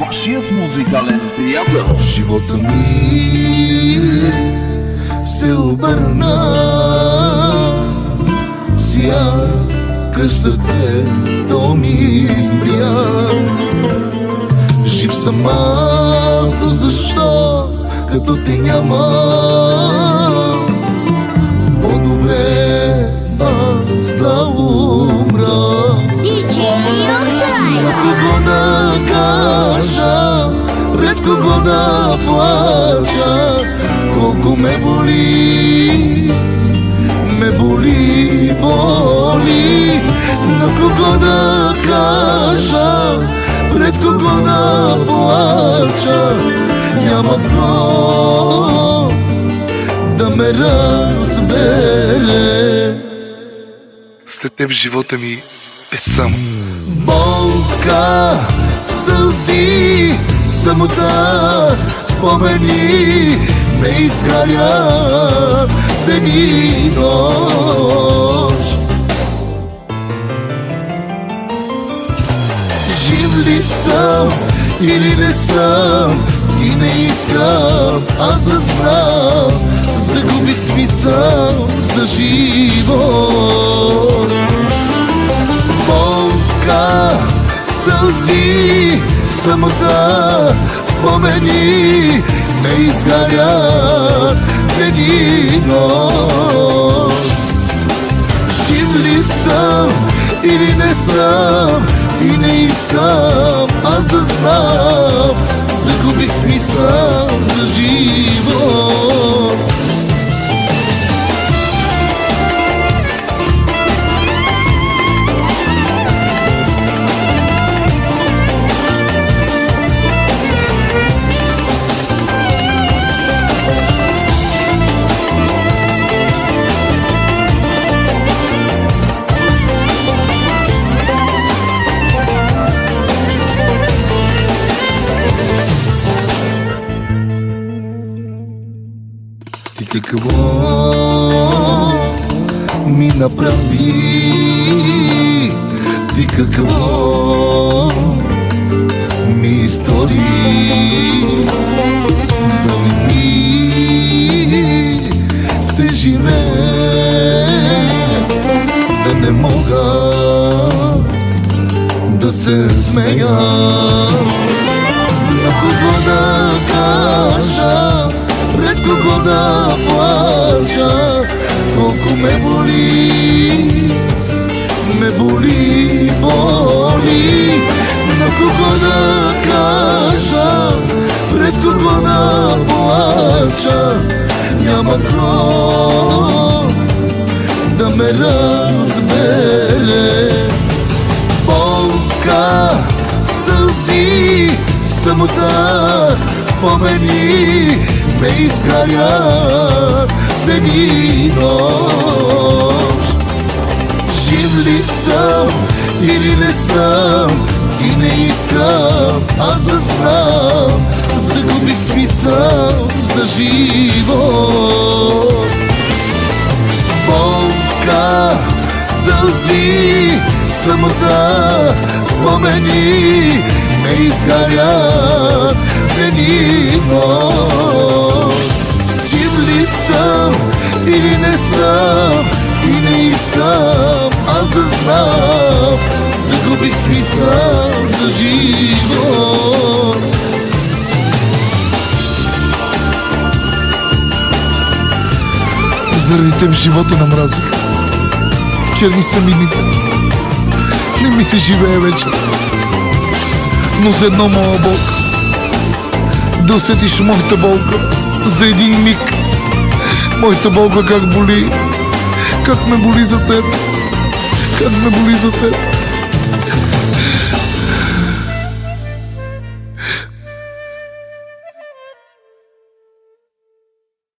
Вашият музикален приятел. Живота ми се обърна, сякаш сърцето ми измря. Жив съм аз, но защо като те няма? По-добре аз да умра. На кого да кажа, пред кого да плача, колко ме боли, боли. На кого да кажа, пред кого да плача, няма кой да ме разбере. След теб живота ми е само болка, сълзи, самота, спомени ме изгарят ден и нощ. Жив ли съм или не съм, и не искам аз да знам. Загубих смисъл за живот. Болка, сълзи, самота, спомени ме изгарят ден и нощ. Жив ли съм или не съм, и не искам аз да знам. Загубих смисъл за живот. Ти какво ми направи? Ти какво ми изтори? Да не ми се живее, да не мога да се смея. На кого да кажа, пред кого да плача, колко ме боли, боли. На кого да кажа, пред кого да плача, няма кой да ме разбере. Болка, сълзи, самота, спомени ме изгарят ден и нощ. Жив ли съм или не съм, и не искам аз да знам. Загубих смисъл за живот. Болка, сълзи, самота, спомени ме изгарят ден и нощ. Жив ли съм или не съм, и не искам аз да знам. Загубих смисъл за живот. Заради теб живота намразих. Черни са ми дните, не ми се живее вече. Но за едно, моя Бог, да усетиш моята болка за един миг. Моята болка как боли, как ме боли за теб, как ме боли за теб.